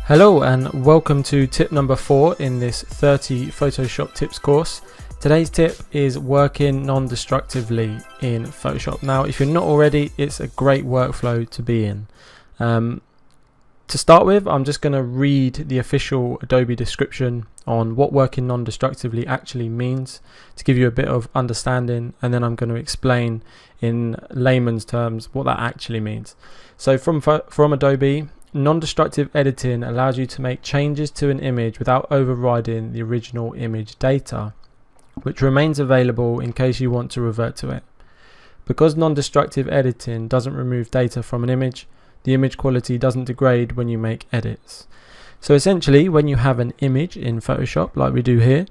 Hello and welcome to tip number 4 in this 30 Photoshop tips course. Today's tip is working non-destructively in Photoshop. Now, if you're not already, it's a great workflow to be in. To start with, I'm just going to read the official Adobe description on what working non-destructively actually means to give you a bit of understanding, and then I'm going to explain in layman's terms what that actually means. So from Adobe, non-destructive editing allows you to make changes to an image without overriding the original image data, which remains available in case you want to revert to it. Because non-destructive editing doesn't remove data from an image, the image quality doesn't degrade when you make edits. So essentially, when you have an image in Photoshop like we do here,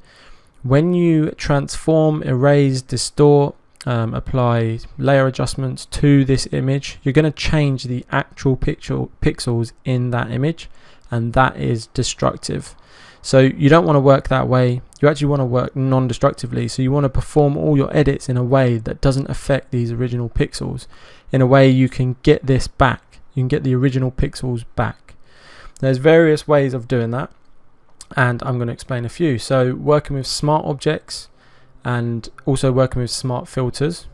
when you transform, erase, distort, apply layer adjustments to this image, you're going to change the actual pixels in that image, and that is destructive. So you don't want to work that way. You actually want to work non-destructively. So you want to perform all your edits in a way that doesn't affect these original pixels. In a way you can get this back. You can get the original pixels back. There's various ways of doing that, and I'm going to explain a few. So working with smart objects, and also working with smart filters,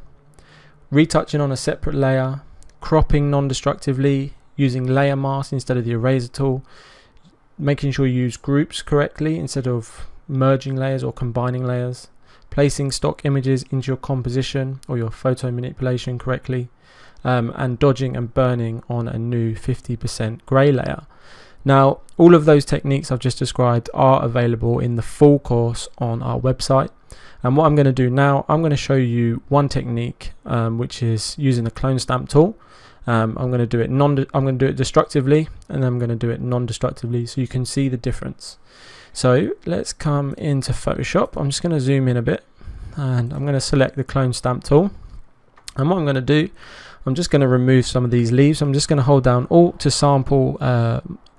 retouching on a separate layer, cropping non-destructively, using layer mask instead of the eraser tool, making sure you use groups correctly instead of merging layers or combining layers, placing stock images into your composition or your photo manipulation correctly, and dodging and burning on a new 50% grey layer. Now, all of those techniques I've just described are available in the full course on our website. And what I'm going to do now, I'm going to show you one technique, which is using the clone stamp tool. I'm going to do it destructively, and then I'm going to do it non-destructively, so you can see the difference. So let's come into Photoshop. I'm just going to zoom in a bit, and I'm going to select the clone stamp tool. And what I'm going to do, I'm just going to remove some of these leaves. I'm just going to hold down Alt to sample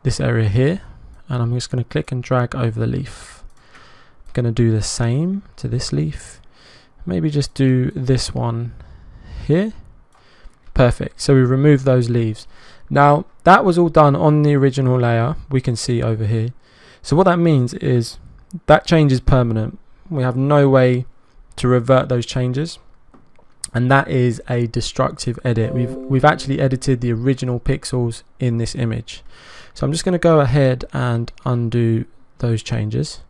this area here, and I'm just going to click and drag over the leaf. Going to do the same to this leaf, maybe just do this one here. Perfect. So we remove those leaves. Now that was all done on the original layer, we can see over here. So what that means is that change is permanent. We have no way to revert those changes, and that is a destructive edit. We've actually edited the original pixels in this image. So I'm just going to go ahead and undo those changes.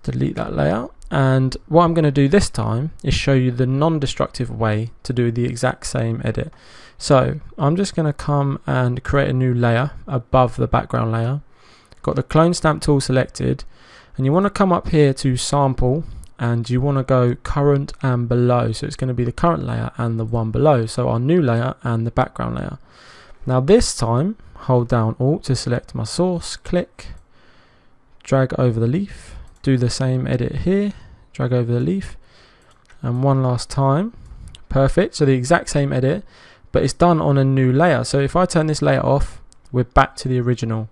Delete that layer, and what I'm going to do this time is show you the non-destructive way to do the exact same edit. So I'm just going to come and create a new layer above the background layer. Got the clone stamp tool selected, and you want to come up here to sample, and you want to go current and below. So it's going to be the current layer and the one below, so our new layer and the background layer. Now this time, hold down Alt to select my source, click, drag over the leaf. Do the same edit here, drag over the leaf, and one last time. Perfect. So the exact same edit, but it's done on a new layer. So if I turn this layer off, we're back to the original.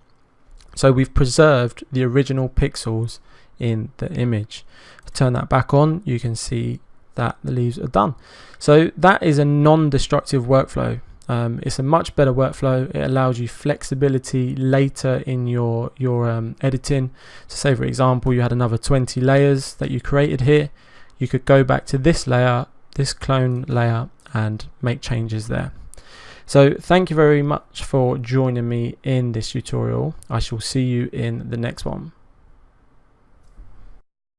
So we've preserved the original pixels in the image. Turn that back on, you can see that the leaves are done. So that is a non-destructive workflow. It's a much better workflow. It allows you flexibility later in your editing. So say for example you had another 20 layers that you created here, you could go back to this layer, this clone layer, and make changes there. So thank you very much for joining me in this tutorial. I shall see you in the next one.